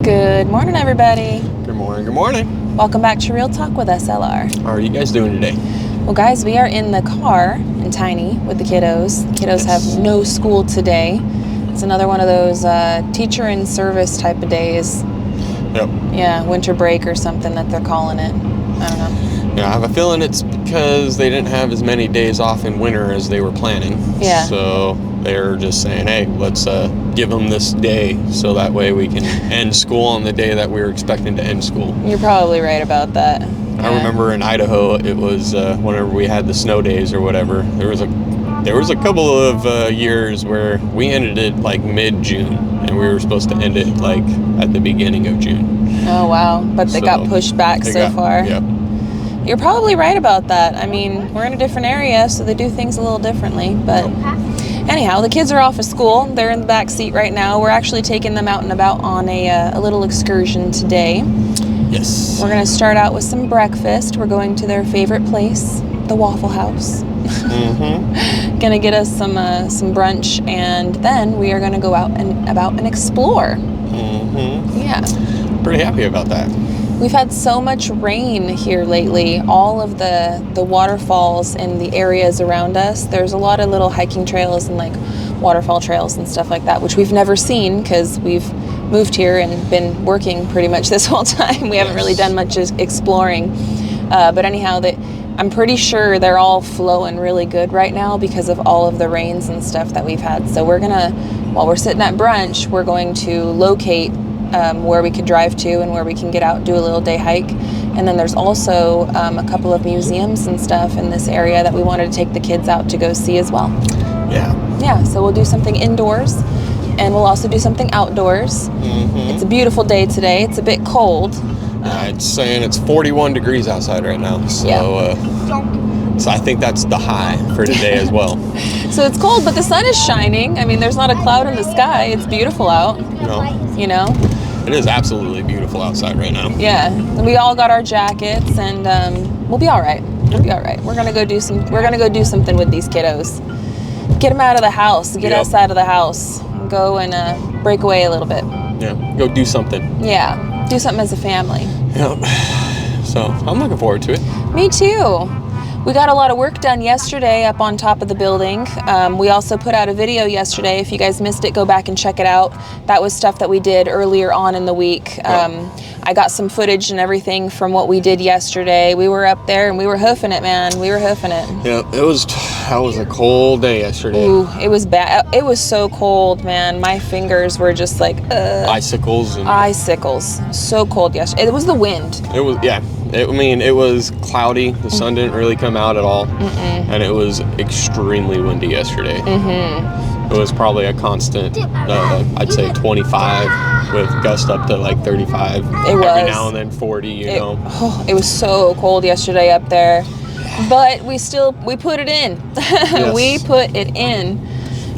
Good morning, everybody. Good morning, good morning. Welcome back to Real Talk with SLR. How are you guys doing today? Well, guys, we are in the car in Tiny with the kiddos. Kiddos have no school today. It's another one of those teacher in service type of days. Yep. Yeah, winter break or something that they're calling it. I don't know. Yeah, I have a feeling it's because they didn't have as many days off in winter as they were planning. Yeah. So they're just saying, hey, let's give them this day so that way we can end school on the day that we were expecting to end school. You're probably right about that. I remember in Idaho, it was whenever we had the snow days or whatever, there was a couple of years where we ended it like mid-June, and we were supposed to end it like at the beginning of June. Oh, wow. But they got pushed back so far. Yep. You're probably right about that. I mean, we're in a different area, so they do things a little differently. But anyhow, the kids are off of school. They're in the back seat right now. We're actually taking them out and about on a little excursion today. Yes. We're going to start out with some breakfast. We're going to their favorite place, the Waffle House. Mm-hmm. Going to get us some brunch, and then we are going to go out and about and explore. Mm-hmm. Yeah. Pretty happy about that. We've had so much rain here lately. All of the waterfalls in the areas around us, there's a lot of little hiking trails and like waterfall trails and stuff like that, which we've never seen because we've moved here and been working pretty much this whole time. We haven't really done much exploring. But anyhow, I'm pretty sure they're all flowing really good right now because of all of the rains and stuff that we've had. So we're gonna, while we're sitting at brunch, we're going to locate where we could drive to and where we can get out, do a little day hike. And then there's also a couple of museums and stuff in this area that we wanted to take the kids out to go see as well. Yeah, so we'll do something indoors and we'll also do something outdoors. Mm-hmm. It's a beautiful day today. It's a bit cold. It's saying it's 41 degrees outside right now, so so I think that's the high for today as well. So it's cold, but the sun is shining. I mean, there's not a cloud in the sky. It's beautiful out. You know? It is absolutely beautiful outside right now. Yeah, we all got our jackets, and we'll be all right. We'll be all right. We're gonna go do something with these kiddos. Get them out of the house. Get us out of the house. Go and break away a little bit. Yeah, go do something. Yeah, do something as a family. Yep. So I'm looking forward to it. Me too. We got a lot of work done yesterday up on top of the building. We also put out a video yesterday. If you guys missed it, go back and check it out. That was stuff that we did earlier on in the week. I got some footage and everything from what we did yesterday. We were up there and we were hoofing it, man. We were hoofing it. Yeah, that was a cold day yesterday. Ooh, it was bad. It was so cold, man. My fingers were just like icicles. Icicles. So cold yesterday. It was the wind. It was, yeah. It was cloudy. The sun didn't really come out at all. And it was extremely windy yesterday. It was probably a constant, I'd say 25 with gust up to like 35. Every now and then 40, you know. Oh, it was so cold yesterday up there. But we put it in. Yes. We put it in.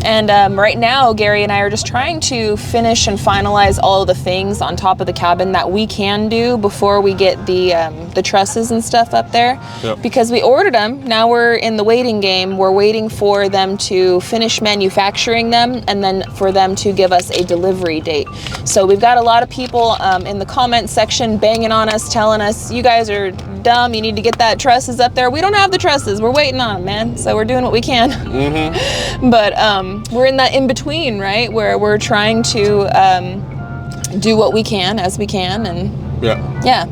And right now, Gary and I are just trying to finish and finalize all of the things on top of the cabin that we can do before we get the trusses and stuff up there. Yep. Because we ordered them. Now we're in the waiting game. We're waiting for them to finish manufacturing them and then for them to give us a delivery date. So we've got a lot of people in the comment section banging on us, telling us, you guys are dumb, you need to get that trusses up there. We don't have the trusses. We're waiting on them, man. So we're doing what we can. But we're in that in-between, right, where we're trying to do what we can as we can, and yeah.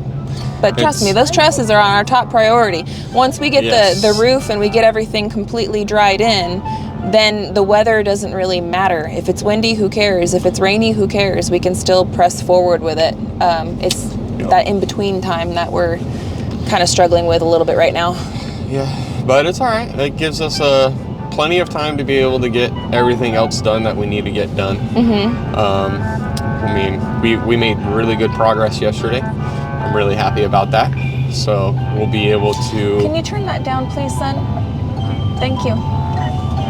But trust me, those trusses are on our top priority. Once we get the roof and we get everything completely dried in, then the weather doesn't really matter. If it's windy, who cares? If it's rainy, who cares? We can still press forward with it. It's that in-between time that we're kind of struggling with a little bit right now. Yeah, but it's all right. It gives us plenty of time to be able to get everything else done that we need to get done. I mean, we made really good progress yesterday. I'm really happy about that. So we'll be able to... Can you turn that down, please, son? Thank you.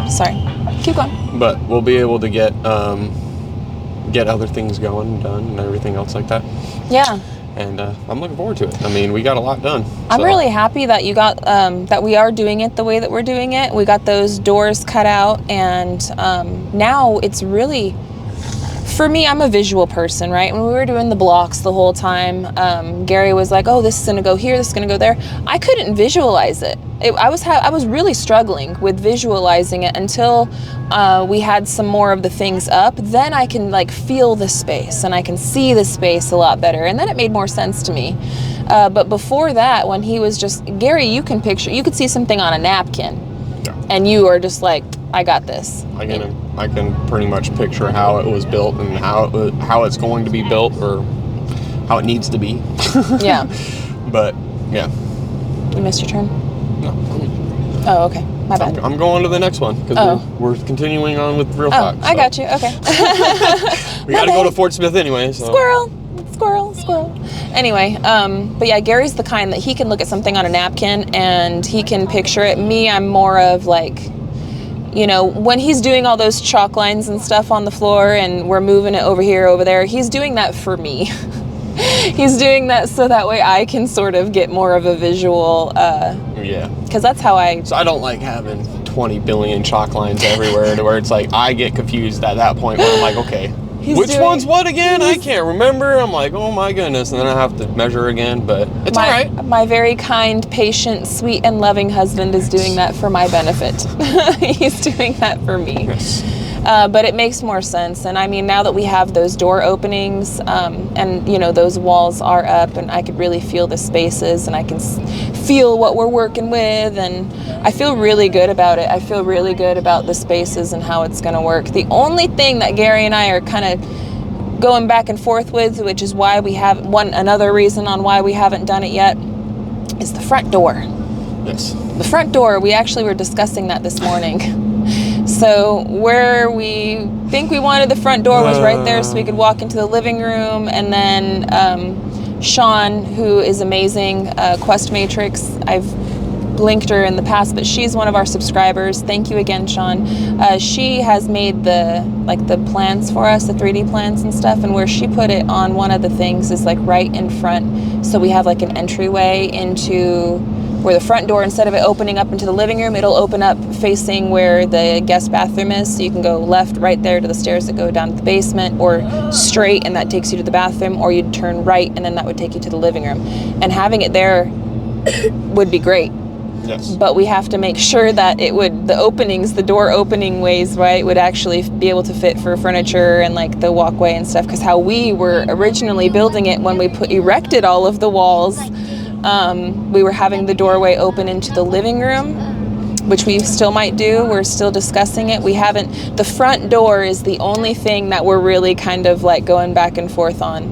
Sorry. Keep going. But we'll be able to get other things going and done and everything else like that. Yeah. And I'm looking forward to it. I mean, we got a lot done. I'm really happy that you got that we are doing it the way that we're doing it. We got those doors cut out, and now it's really for me, I'm a visual person, right? When we were doing the blocks the whole time, Gary was like, oh, this is gonna go here, this is gonna go there. I couldn't visualize it. I was really struggling with visualizing it until we had some more of the things up. Then I can like feel the space and I can see the space a lot better. And then it made more sense to me. But before that, when he was just, Gary, you could see something on a napkin, and you are just like, I got this. I can pretty much picture how it was built and how it's going to be built, or how it needs to be. Yeah. But yeah. You missed your turn? No. Oh, okay. My bad. I'm going to the next one because we're continuing on with real talk. I got you. Okay. We got to go to Fort Smith anyway. So. Squirrel. Anyway, but yeah, Gary's the kind that he can look at something on a napkin and he can picture it. Me, I'm more of like, you know, when he's doing all those chalk lines and stuff on the floor and we're moving it over here, over there, he's doing that for me. He's doing that so that way I can sort of get more of a visual, yeah. Because that's how So I don't like having 20 billion chalk lines everywhere to where it's like, I get confused at that point where I'm like, okay, which one's what again? I can't remember. I'm like, oh my goodness. And then I have to measure again, but it's all right. My very kind, patient, sweet, and loving husband is doing that for my benefit. He's doing that for me. Yes. But it makes more sense. And I mean, now that we have those door openings and, you know, those walls are up and I could really feel the spaces and I can feel what we're working with. And I feel really good about it. I feel really good about the spaces and how it's going to work. The only thing that Gary and I are kind of going back and forth with, which is why we have another reason on why we haven't done it yet, is the front door. Yes. The front door, we actually were discussing that this morning. So where we think we wanted the front door was right there so we could walk into the living room. And then Sean, who is amazing, Quest Matrix, I've linked her in the past, but she's one of our subscribers. Thank you again, Sean. She has made the plans for us, the 3D plans and stuff, and where she put it on one of the things is like right in front. So we have like an entryway into where the front door, instead of it opening up into the living room, it'll open up facing where the guest bathroom is. So you can go left right there to the stairs that go down to the basement, or straight and that takes you to the bathroom, or you'd turn right and then that would take you to the living room. And having it there would be great. Yes. But we have to make sure that the door opening ways, right, would actually be able to fit for furniture and like the walkway and stuff. Because how we were originally building it when we erected all of the walls, we were having the doorway open into the living room, which we still might do. We're still discussing it. The front door is the only thing that we're really kind of like going back and forth on.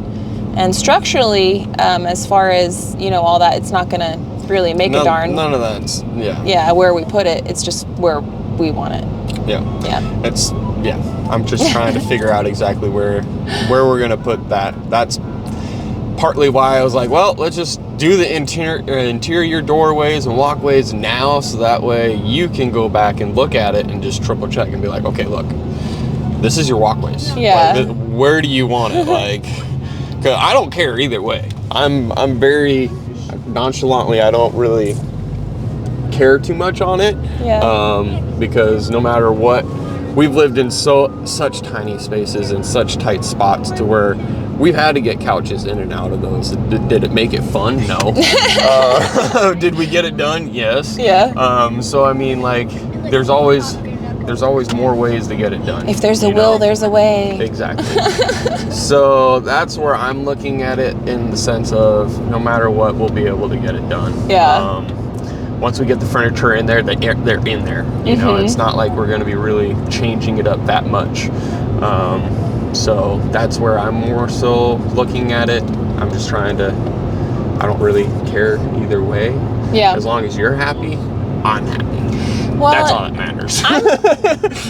And structurally, as far as, you know, all that, it's not going to really make a darn. None of that's, yeah. Yeah, where we put it, it's just where we want it. Yeah. Yeah. I'm just trying to figure out exactly where we're going to put that. That's partly why I was like, well, let's just do the interior doorways and walkways now, so that way you can go back and look at it and just triple check and be like, okay, look, this is your walkways. Yeah. Like, where do you want it? Like, 'cause I don't care either way. I'm very nonchalantly, I don't really care too much on it. Yeah. Because no matter what, we've lived in such tiny spaces and such tight spots to where we've had to get couches in and out of those. Did it make it fun? No. Did we get it done? Yes. Yeah. So I mean, like, there's always more ways to get it done. If there's a will, there's a way. Exactly. So that's where I'm looking at it, in the sense of no matter what, we'll be able to get it done. Yeah. Once we get the furniture in there, they're in there. You know, it's not like we're going to be really changing it up that much. So that's where I'm more so looking at it. I'm just trying to, I don't really care either way. Yeah. As long as you're happy, I'm happy. Well, that's all that matters.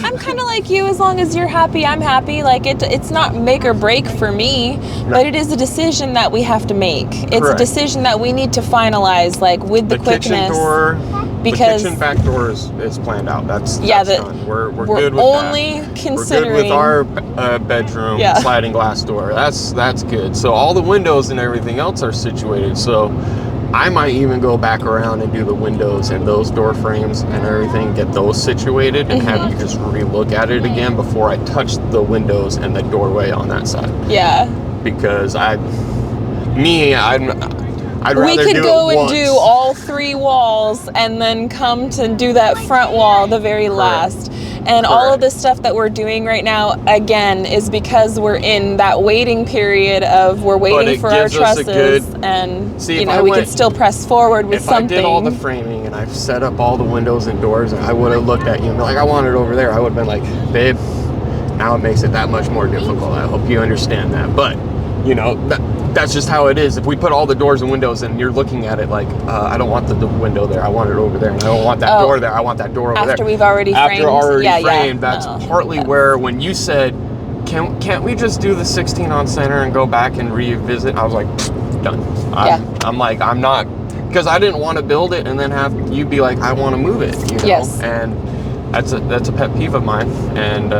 I'm kind of like you. As long as you're happy, I'm happy. Like it's not make or break for me, but it is a decision that we have to make. It's Correct. A decision that we need to finalize, like with the quickness. Kitchen door, because the kitchen back door is planned out. That's done. We're good with only that. Considering we're good with our bedroom sliding glass door. That's good. So all the windows and everything else are situated. So I might even go back around and do the windows and those door frames and everything, get those situated, and have you just re-look at it again before I touch the windows and the doorway on that side. Yeah. Because I'd rather we could do go it and once. do all 3 walls and then come to do that front wall, the very last. And all of the stuff that we're doing right now, again, is because we're in that waiting period of we're waiting for our trusses, and we can still press forward with something. If I did all the framing and I've set up all the windows and doors, and I would have looked at you and been like, I want it over there, I would have been like, babe, now it makes it that much more difficult. I hope you understand that. But, that's just how it is. If we put all the doors and windows and you're looking at it like, I don't want the window there, I want it over there, and I don't want that door there, I want that door over there. After we've already framed? Framed, that's partly where when you said, can't we just do the 16 on center and go back and revisit? I was like, done. I'm like, I'm not, because I didn't want to build it and then have you be like, I want to move it, Yes. And that's a pet peeve of mine. And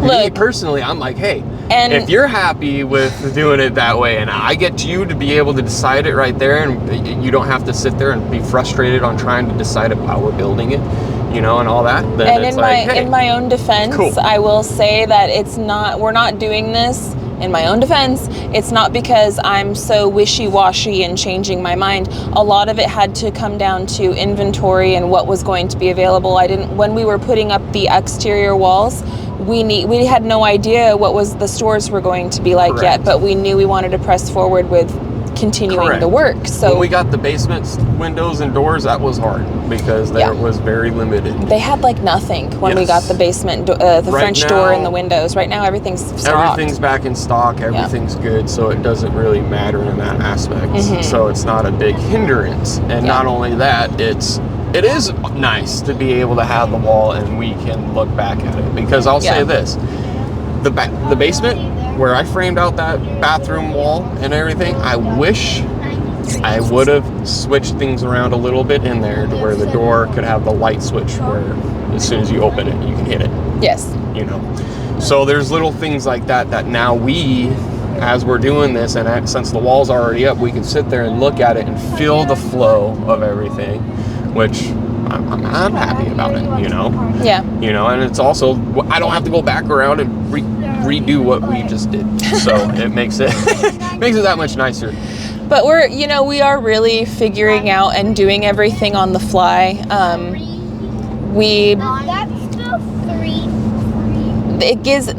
me personally, I'm like, hey, if you're happy with doing it that way, and I get you to be able to decide it right there, and you don't have to sit there and be frustrated on trying to decide how we're building it, and all that. Then and it's in my own defense, cool. I will say that we're not doing this. In my own defense, it's not because I'm so wishy-washy and changing my mind. A lot of it had to come down to inventory and what was going to be available. When we were putting up the exterior walls, we had no idea what the stores were going to be like yet, but we knew we wanted to press forward with continuing the work. So when we got the basement windows and doors, that was hard because there was very limited. They had nothing when we got the basement, the French door and the windows. Right now, everything's stocked. Everything's back in stock. Everything's good, so it doesn't really matter in that aspect. So it's not a big hindrance. And not only that, it is nice to be able to have the wall and we can look back at it, because I'll say this, the basement where I framed out that bathroom wall and everything, I wish I would have switched things around a little bit in there to where the door could have the light switch where as soon as you open it, you can hit it. Yes. So there's little things like that now as we're doing this, and since the wall's already up, we can sit there and look at it and feel the flow of everything, which I'm happy about it, Yeah. And it's also, I don't have to go back around and redo what we just did. So it makes it that much nicer. But we are really figuring out and doing everything on the fly.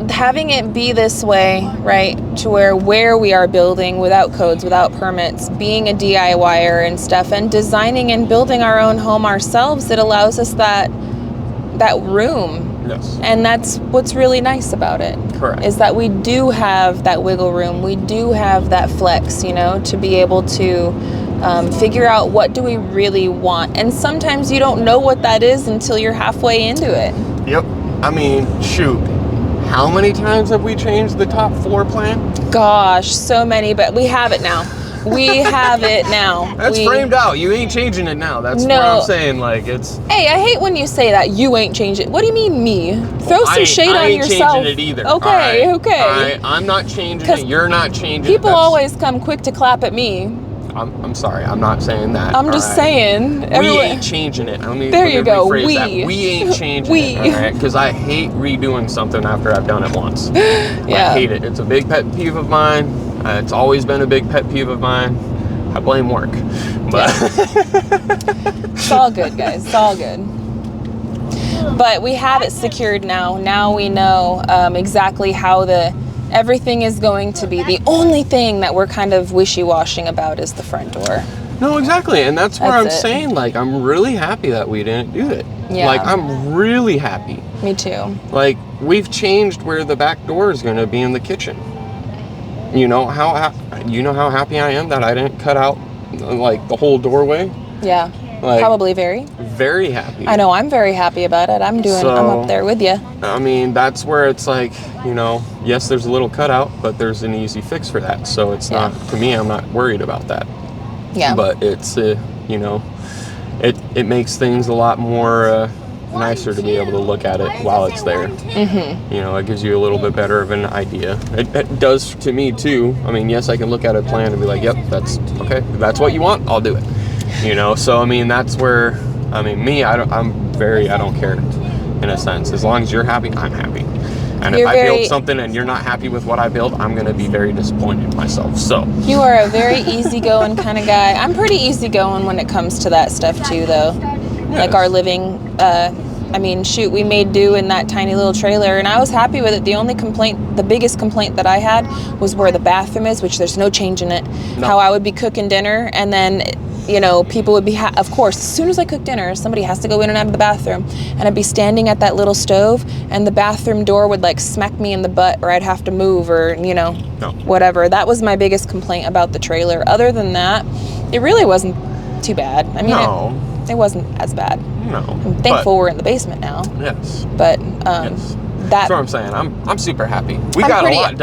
Having it be this way, right, to where we are building without codes, without permits, being a DIYer and stuff, and designing and building our own home ourselves, it allows us that room. Yes. And that's what's really nice about it. Correct. Is that we do have that wiggle room. We do have that flex, to be able to figure out what do we really want. And sometimes you don't know what that is until you're halfway into it. Yep. I mean, shoot. How many times have we changed the top floor plan? Gosh, so many, but we have it now. We have it now. That's framed out. You ain't changing it now. That's what I'm saying. It's. Hey, I hate when you say that. You ain't changing it. What do you mean, me? Throw some shade on yourself. I ain't changing it either. Okay, okay. All right, I'm not changing it. You're not changing it. People always come quick to clap at me. I'm sorry. I'm not saying that. I'm just saying. We ain't changing it. There you go. We ain't changing it. All right? Because I hate redoing something after I've done it once. Yeah. I hate it. It's a big pet peeve of mine. It's always been a big pet peeve of mine. I blame work. But it's all good, guys. It's all good. But we have it secured now. Now we know exactly how everything is going to be. The only thing that we're kind of wishy-washing about is the front door. No, exactly. And that's where I'm saying, I'm really happy that we didn't do it. Yeah. I'm really happy. Me too. We've changed where the back door is going to be in the kitchen. You know how happy I am that I didn't cut out the whole doorway? Yeah. Probably very happy. I know, I'm very happy about it. I'm up there with you. I mean, that's where it's yes, there's a little cutout, but there's an easy fix for that. So it's not, to me, I'm not worried about that. Yeah. But it's, it makes things a lot more nicer to be able to look at it while it's there. You know, it gives you a little bit better of an idea. It does to me too. I mean, yes, I can look at a plan and be like, yep, that's okay. If that's what you want, I'll do it. You know, so I mean, that's where, I mean, me, I don't care in a sense. As long as you're happy, I'm happy. And if I build something and you're not happy with what I build, I'm going to be very disappointed in myself. So you are a very easygoing kind of guy. I'm pretty easygoing when it comes to that stuff too, though. Yes. Like our living, I mean, shoot, we made do in that tiny little trailer, and I was happy with it. The only complaint, the biggest complaint that I had was where the bathroom is, which there's no change in it. No. How I would be cooking dinner, and then, you know, people would be, of course, as soon as I cook dinner, somebody has to go in and out of the bathroom, and I'd be standing at that little stove, and the bathroom door would like smack me in the butt, or I'd have to move, or, you know, whatever. That was my biggest complaint about the trailer. Other than that, it really wasn't too bad. I mean, it wasn't as bad. No. I'm thankful we're in the basement now. Yes. But yes. That's what I'm saying. I'm super happy. We got a lot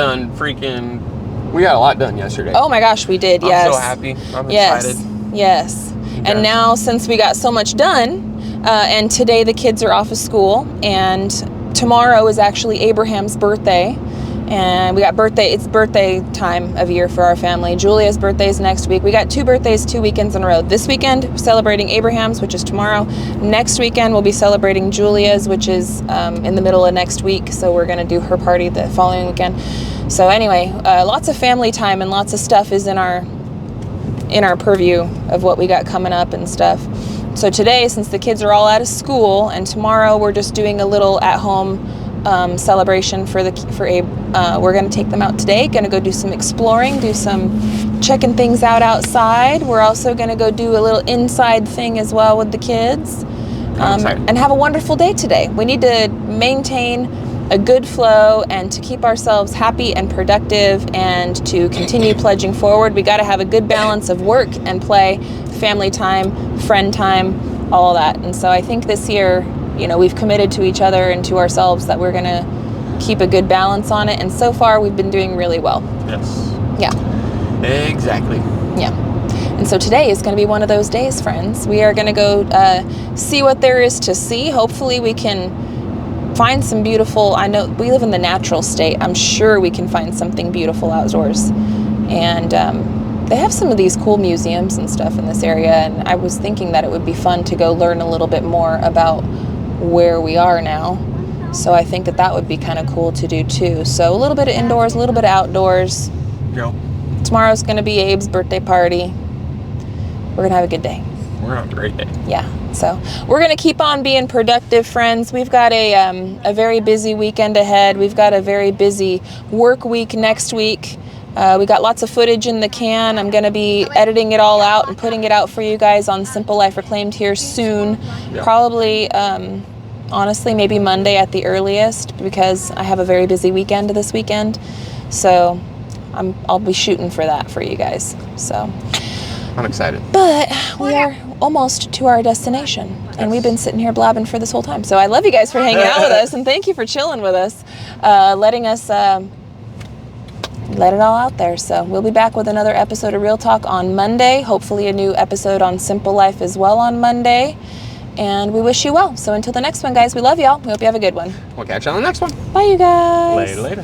done yesterday. Oh my gosh, we did. Yes. I'm so happy. I'm excited. Yes. And now, since we got so much done, and today the kids are off of school, and tomorrow is actually Abraham's birthday, and we got it's birthday time of year for our family. Julia's birthday is next week. We got 2 birthdays 2 weekends in a row. This weekend, we're celebrating Abraham's, which is tomorrow. Next weekend, we'll be celebrating Julia's, which is in the middle of next week, so we're going to do her party the following weekend. So anyway, lots of family time and lots of stuff is in our purview of what we got coming up and stuff. So today, since the kids are all out of school, and tomorrow we're just doing a little at-home celebration for Abe. We're going to take them out today, going to go do some exploring, do some checking things out outside. We're also going to go do a little inside thing as well with the kids, and have a wonderful day today. We need to maintain a good flow and to keep ourselves happy and productive and to continue pledging forward. We got to have a good balance of work and play, family time, friend time, all that. And so I think this year, you know, we've committed to each other and to ourselves that we're going to keep a good balance on it. And so far, we've been doing really well. Yes. Yeah. Exactly. Yeah. And so today is going to be one of those days, friends. We are going to go see what there is to see. Hopefully we can find some beautiful, I know we live in the natural state. I'm sure we can find something beautiful outdoors. And they have some of these cool museums and stuff in this area. And I was thinking that it would be fun to go learn a little bit more about where we are now. So I think that would be kind of cool to do too. So a little bit of indoors, a little bit of outdoors. Yeah. Tomorrow's going to be Abe's birthday party. We're going to have a good day. We're on a great day. Yeah. So we're going to keep on being productive, friends. We've got a very busy weekend ahead. We've got a very busy work week next week. We got lots of footage in the can. I'm going to be editing it all out and putting it out for you guys on Simple Life Reclaimed here soon. Yeah. Probably, honestly, maybe Monday at the earliest, because I have a very busy weekend this weekend. So I'll be shooting for that for you guys. So I'm excited. But we are almost to our destination, and we've been sitting here blabbing for this whole time. So I love you guys for hanging out with us, and thank you for chilling with us, letting us let it all out there. So we'll be back with another episode of Real Talk on Monday. Hopefully a new episode on Simple Life as well on Monday. And we wish you well. So until the next one, guys, we love y'all. We hope you have a good one. We'll catch you on the next one. Bye, you guys. Later.